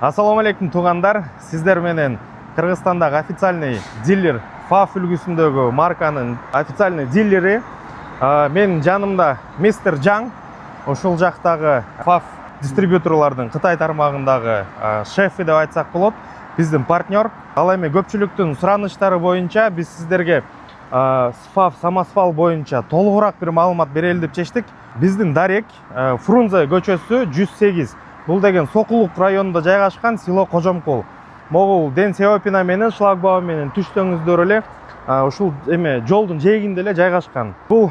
Ассаламу алейкум туғандар, сіздер менен Кыргызстандағы официальный дилер FAF үлгісіндегі марканың официальный дилері. Мен жанымда мистер Жаң, ошол жақтағы FAF дистрибьюторлардың Қытай тармағындағы шефі деп айтсақ болады, біздің партнер. Ал эми көпчүлүктүн сураныштары боюнча биз сиздерге FAF самосвал боюнча толугураак бир маалымат берели деп чечтик. Биздин дарек Фрунзе көчөсү 108. Бұл деген Сокулук районунда жайгашкан село Кожомкул. Могул Ден Сеопина менен шлагбаум менен түштөңүздөр эле ушул эме жолдун жээгинде эле жайгашкан. Бул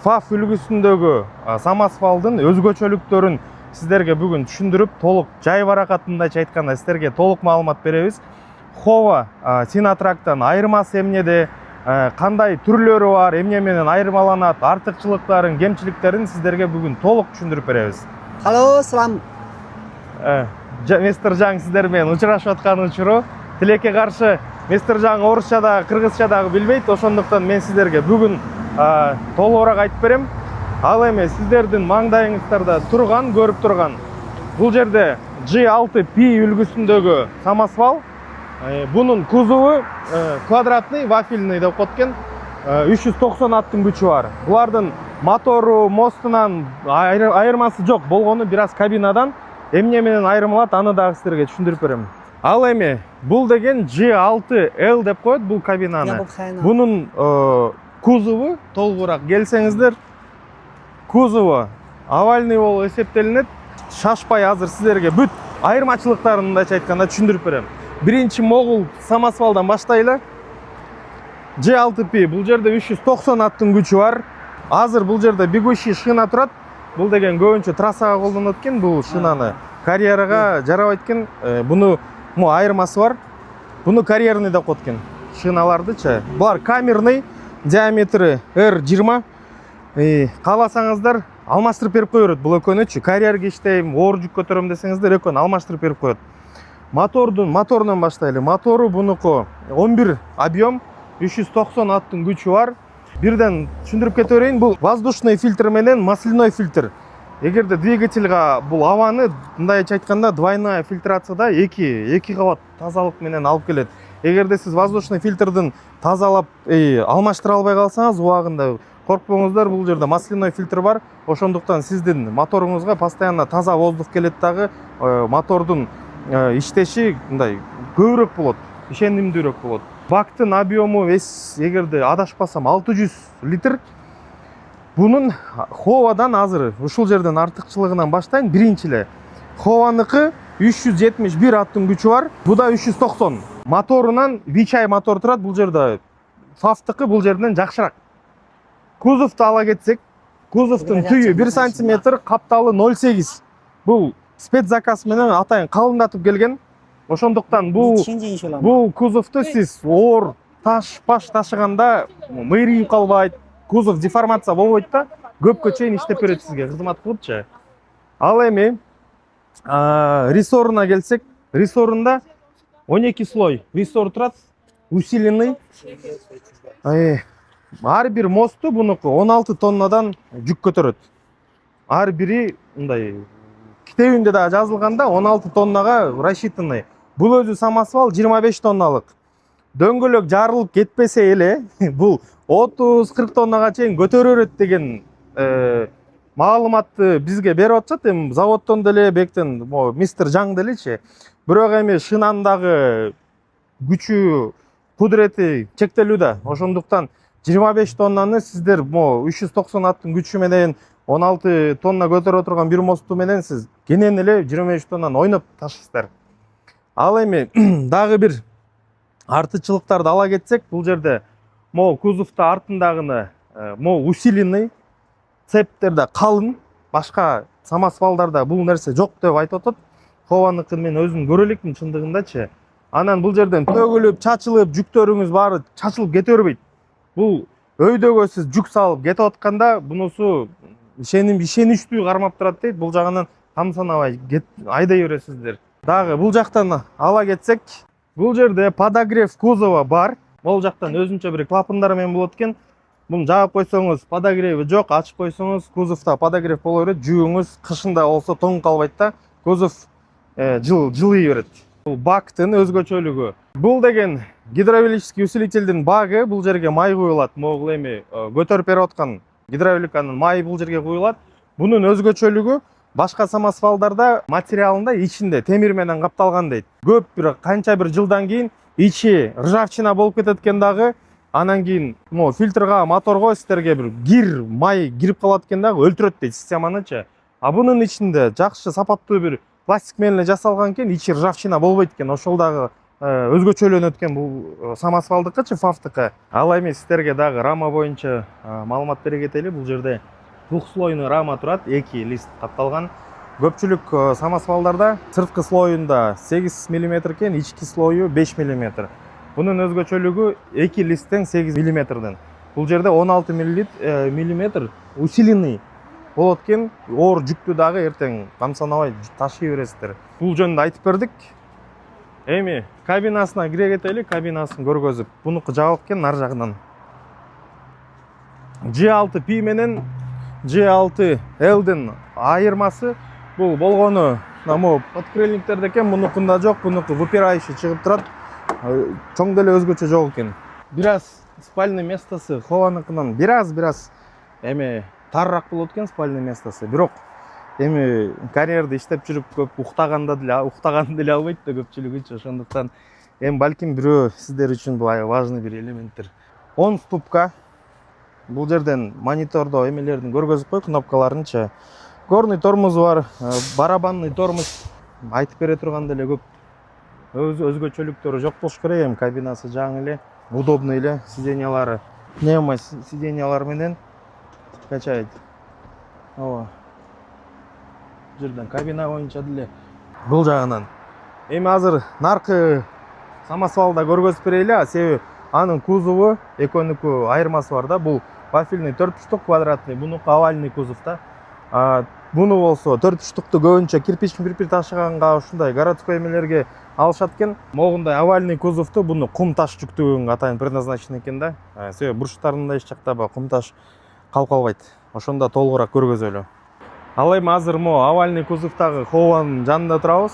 FAF үлгүсүндөгү самосвалдын өзгөчөлүктөрүн сиздерге бүгүн түшүндүрүп, толук жай баракатындачы айтканда сиздерге толук маалымат беребиз. Хова Синатрактан айырмасы эмнеде, кандай түрлөрү бар, эмне менен айырмаланат, артыкчылыктарын, кемчиликтерин сиздерге бүгүн толук түшүндүрүп беребиз. Алло, салам. Мистер Жаң сиздер менен учурашып аткан учуру. Тилекке каршы мистер Жаң орусча да, кыргызча да билбейт, ошондуктан мен сиздерге бүгүн толугураак айтып берем. Ал эми сиздердин маңдайыңыздарда турган, көрүп турган бул жерде G6P үлгүсүндөгү самосвал. Бунун кузову квадратный, вафельный деп коет 390 аттын күчү бар. Булардын мотору, мостунан айырмасы жок, болгону бир аз кабинадан эмне менен айырмалат, аны дагы сиздерге түшүндүрүп берем. Ал эми бул деген G6L деп коет бул кабинаны. Бунун кузову толугураак келсеңиздер, кузову овальный болуп эсептелинет. Шашпай азыр сиздерге бүт айырмачылыктарын мындайча айтканда түшүндүрүп берем. Биринчи могул самосвалдан баштайлы. G6P бул жерде 390 аттын күчү бар. Азыр бул жерде бегущий шина турат. Бул деген көбүнчө трассага колдонот экен, бул шинаны карьерага жарабайт экен. Буну айырмасы бар. Буну карьерный деп коет экен. Шиналардычы. Булар камерный, диаметри R20. Кааласаңыздар алмаштырып берип кое берет. Бул экөөнүчү карьерге иштейм, оор жүк көтөрөм десеңиздер, экөөнү алмаштырып берип коет. Моторунан баштайлы. Мотору бунуку 11 объем, 390 аттын күчү бар. Бирден түшүндүрүп кете берейин, бул воздушный фильтр менен масляной фильтр. Эгерде двигательга бул абаны мындайча айтканда двойная фильтрацияда эки кабат тазалык менен алып келет. Эгерде сиз воздушный фильтрдин тазалап алмаштыра албай калсаңыз, убагында коркпоңуздар, бул жерде масляной фильтр бар. Ошондуктан сиздин моторуңузга постоянно таза воздух келет дагы, мотордун иштеши мындай көбүрөөк болот, ишенимдүүрөөк болот. Бактын объему эгерде адашпасам 600 литр. Бунун Ховадан азыр ушул жерден артыкчылыгынан баштайын. Биринчи эле Хованыкы 371 аттын күчү бар. Буда 390. Моторунан Вичай мотор турат. Бул жерде FAF-тыкы бул жерден жакшыраак. Кузовду ала кетсек, кузовдун түйү 1 см, капталы 0,8. Бул спецзаказ менен атайын калындатып келген. Ошондуктан бул кузовду сиз оор таш ташыганда мыйрыйып калбайт, кузов деформация болбойт да, көпкө чейин иштеп берет сизге, кызмат кылыпчы. Ал эми рессоруна келсек, рессорунда 12 слой рессор турат, усиленный. Ар бир мосту бунуку 16 тоннадан жүк көтөрөт. Ар бири мындай китебинде да жазылганда 16 тоннага рассчитанный. Бул өзү самосвал 25 тонналык. Дөңгөлөк жарылып кетпесе эле, бул 30-40 тоннага чейин көтөрөрөт деген маалыматты бизге берип атышат. Эми заводдон деле, бектен мистер Жаң делечи. Бирок эми шинандагы күчү, кудурети чектелүү да. Ошондуктан 25 тоннаны сиздер 390 аттын күчү менен 16 тонна көтөрө турган бир мосту менен сиз кенен эле 25 тоннаны ойноп ташыйсыздар. Ал эми дагы бир артыкчылыктарды ала кетсек, бул жерде кузовда артындагыны усиленный, цептерде калын, башка самосвалдарда бул нерсе жок деп айтып атат. Хованыкын мен өзүм көрө элекмин чындыгындачы. Анан бул жерден төгүлүп, чачылып, жүктөрүңүз баары чачылып кете бербейт. Бул өйдөгө сиз жүк салып кетип атканда бунусу ишеничтүү кармап турат дейт. Бул жагынан тамсанабай айдай бересиздер. Дагы бул жактан ала кетсек, бул жерде подогрев кузова бар. Бул жактан өзүнчө бир клапандар менен болот экен. Буну жаап койсоңуз подогреви жок, ачып койсоңуз кузовда подогрев боло берет. Жүүңүз кышында болсо тоңуп калбайт да. Кузов жылый берет. Бул бактын өзгөчөлүгү. Бул деген гидравлический усилительдин багы, бул жерге май куюлат. Могул эми көтөрүп берип аткан гидравликанын майы бул жерге куюлат. Бунун өзгөчөлүгү башка самосвалдарда материалында ичинде темир менен капталган дейт. Көп бир канча бир жылдан кийин ичи ржавчина болуп кетет экен дагы. Анан кийин фильтрга, моторго сиздерге бир кир, май кирип калат экен дагы, өлтүрөт дейт системанычы. А бунун ичинде жакшы сапаттуу бир пластик менен жазалган экен, ичи ржавчина болбойт экен. Ошол дагы өзгөчөлөнөт экен бул самосвалдыкычы, фавтыкы. Ал эми сиздерге дагы рама боюнча маалымат бере кетели. Бул жерде двухслойный рама турат, 2 лист капталган. Көпчүлүк самосвалдарда сырткы слоюнда 8 мм экен, ички слою 5 мм. Бунун өзгөчөлүгү 2 листтен 8 мм. Бул жерде 16 мм усиленный болот экен. Оор жүктү дагы эртең камсанабай ташый бересиздер. Бул жөнүндө айтып бердик. Эми кабинасына кире кетели, кабинасын көргөзүп. Бунуку жабык экен ар жагынан. G6P менен G6L'дин айырмасы бул болгону подкрыльниктерде экен, мунукунда жок, мунуку выпирающий чыгып турат. Чоң деле өзгөчө жок экен. Бираз спальный местосы хованыкынан бираз эми тарыраак болот экен спальный местосы. Бирок эми карьерде иштеп жүрүп көп уктаган деле албайт да көпчүлүгүчү. Ошондуктан эми балким бирөө сиздер үчүн бул важный бир элементтер. 10 ступка. Бул жерден монитордо эмелердин көргөзүп кой, кнопкаларынчы. Горный тормозу бар, барабанный тормоз. Айтып бере турган деле көп өзгөчөлүктөрү жок болуш керек. Эми кабинасы жаңы эле, удобный эле, сиденьялары пневмо сиденьялар менен качайт. Ооба. Жерден кабина боюнча деле бул жагынан. Эми азыр наркы самосвалда көргөзүп берели, себеби анын кузову экөөнүкү айырмасы бар да. Бул вафельный 4 квадратный, бунуку овальный кузовда. Буну болсо 4 көбүнчө кирпич ташыганга, ушундай городской эмелерге алышат экен. Могундай овальный кузовду буну кум таш жүктөгөнгө атайын предназначен экен да. Себеби бурчтарында эч жакта кум таш калып калбайт. Ошондо толугураак көргөзөлү. Ал эми азыр овальный кузовдагы хованын жанында турабыз.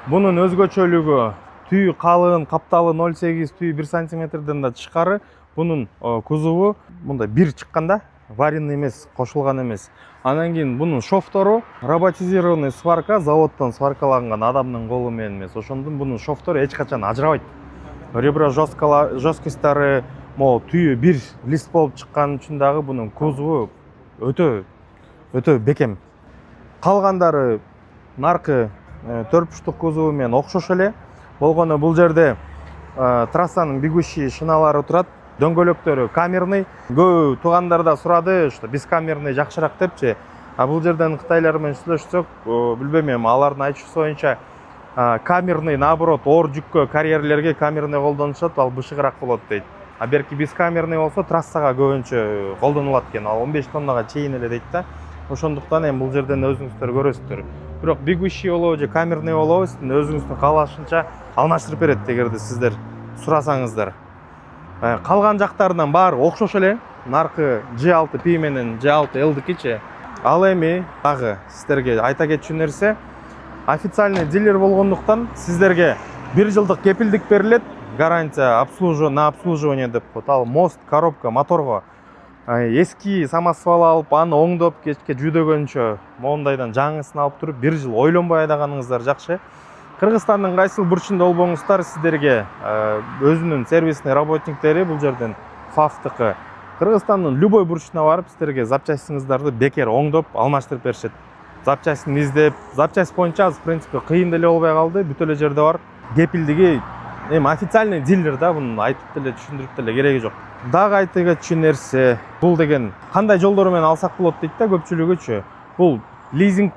Бунун өзгөчөлүгү түйү калын, капталы 0,8, түйү 1 сантиметрден да тышкары. Бунун кузову мындай бир чыкканда, варенный эмес, кошулган эмес. Анан кийин бунун шофтору роботизированный сварка, заводдон сваркаланган, адамдын колу менен эмес. Ошондон бунун шофтору эч качан ажырабайт. Ребро жесткосттары түйү бир лист болуп чыккан үчүн дагы бунун кузову өтө бекем. Калгандары наркы 4 кузову менен окшош эле. Болгону бул жерде трассанын бегущий шиналары турат. Дөңгөлөктөрү камерный. Көп туугандарда сурады, что бескамерный жакшыраак депчи. А бул жерден кытайлар менен сүйлөшсөк, билбейм эми алардын айтышысы боюнча камерный, наоборот, оор жүккө, карьерлерге камерный колдонушат, ал бышыгыраак болот дейт. А берки бескамерный болсо трассага көбүнчө колдонулат экен. Ал 15 тоннага чейин эле дейт да. Ошондуктан эми бул жерден өзүңүздөр көрөсүздөр. Бирок бегущий болобу же камерный болобу, өзүңүздүн каалашынча алмаштырып берет эгерде сиздер сурасаңыздар. Калган жактарынан баары окшош эле. Наркы G6P менен G6L'дикичи. Ал эми дагы сиздерге айта кетчү нерсе, официальный дилер болгондуктан сиздерге 1 жылдык кепилдик берилет. Гарантия на обслуживание деп коет. Ал мост, коробка, моторго. Эски самосвал алып, аны оңдоп, кечке жүдөгөнчө моундайдан жаңысын алып туруп 1 жыл ойлонбой айдаганыңыздар жакшы. Кыргызстандын кайсыл бурчунда болбоңуздар, сиздерге өзүнүн сервисный работниктери бул жерден фавтыкы Кыргызстандын любой бурчуна барып, сиздерге запчастьыңыздарды бекер оңдоп, алмаштырып беришет. Запчастьын издеп, запчасть боюнча в принципе кыйын деле болбой калды, бүт эле жерде бар. Кепилдиги эми официальный дилер да, буну айтып деле түшүндүрүп деле кереги жок. Дагы айта кетчү нерсе, бул деген кандай жолдор менен алсак болот дейт да көпчүлүгүчү. Бул лизинг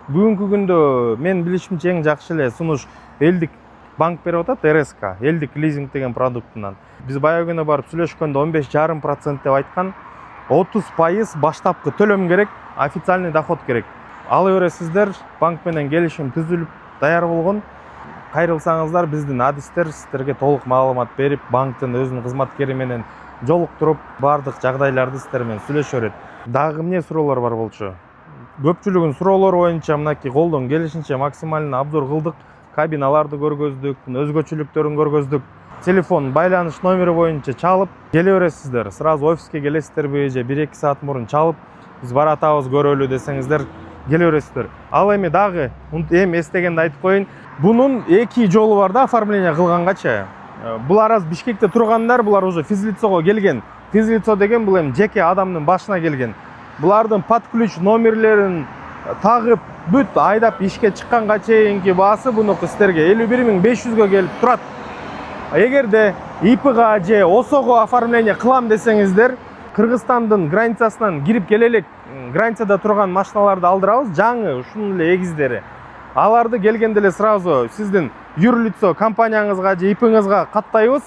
бүгүнкү күндө мен билишимче эң жакшы эле сунуш элдик банк берип атат, РСК, элдик лизинг деген продуктунан. Биз баягы күнү барып сүйлөшкөндө 15,5% деп айткан. 30% баштапкы төлөм керек, официальный доход керек. Алы бересиздер, банк менен келишим түзүлүп даяр болгон. Кайрылсаңыздар, биздин адистер сиздерге толук маалымат берип, банктын өзүнүн кызматкери менен жолуктуруп, бардык жагдайларды сиздер менен сүйлөшө берет. Дагы эмне суроолор бар болчу? Көпчүлүгүнүн суроолору боюнча мынакей колдон келишинче максималный обзор кылдык. кабиналарды көргөздүк, өзгөчөлүктөрүн көргөздүк. Телефон байланыш номери боюнча чалып келе бересиздер. Сразу офиске келесиздерби же 1-2 саат мурун чалып, биз баратабыз көрөлү десеңиздер келе бересиздер. Ал эми дагы эми эстегенди айтып коеюн. Бунун 2 жолу бар да оформление кылгангача. Булар аз Бишкекте тургандар, булар уже физлицого келген. Физлицо деген бул эми жеке адамдын башына келген. Булардын под ключ номерлерин тагып бүт айдап ишке чыкканга чейинки баасы бунуку сиздерге 51.500 келип турат. Эгерде ИПга же ОСОго оформление кылам десеңиздер, Кыргызстандын границасынан кирип келе элек границада турган машиналарды алдырабыз, жаңы ушунун эле эгиздери. Аларды келгенде эле сразу сиздин юрлицо компанияңызга же ИПңызга каттайбыз.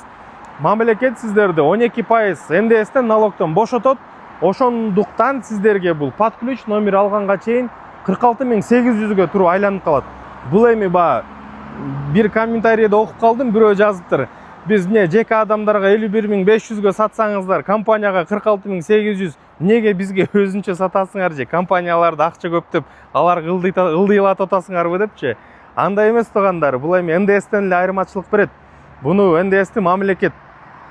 Мамлекет сиздерди 12% НДСтен налогтон бошотот. Ошондуктан сиздерге бул под ключ номер алганга чейин 46.800ге туруп айланып калат. Бул эми бир комментарийде окуп калдым, бирөө жазыптыр. Биз жеке адамдарга 51.500ге сатсаңыздар, компанияга 46.800, неге бизге өзүнчө сатасыңар же компанияларда акча көп деп, аларга ылдыйлатып атасыңарбы депчи. Андай эмес тугандар, бул эми НДСтен эле айырмачылык берет. Буну НДСти мамлекет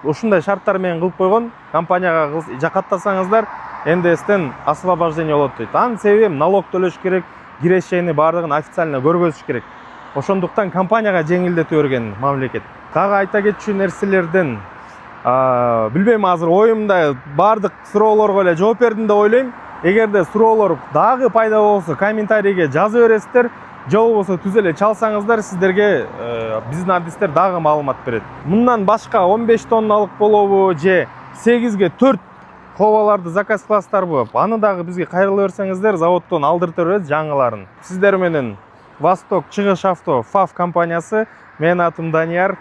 ушундай шарттар менен кылып койгон. Компанияга каттасаңыздар, НДСтен освобождение болот дейт. Анын себеби налог төлөш керек, кирешени бардыгын официально көргөзүш керек. Ошондуктан компанияга жеңилдетип берген мамлекет. Дагы айта кетчү нерселерден, билбейм, азыр оюмда бардык суроолорго эле жооп бердим деп ойлойм. Эгерде суроолор дагы пайда болсо, комментарийге жазып бересиздер. Же болбосо түз эле чалсаңыздар, сиздерге биздин адистер дагы маалымат берет. Мындан башка 15 тонналык болобу же 8ге 4 кобаларды заказ кыласыздарбы? Аны дагы бизге кайрыла берсеңиздер, заводдон алдыртып беребиз жаңыларын. Сиздер менен Восток Чыгыш Авто ФАВ компаниясы, менин атым Данияр.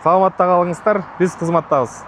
Саламатта калыңыздар, биз кызматтабыз.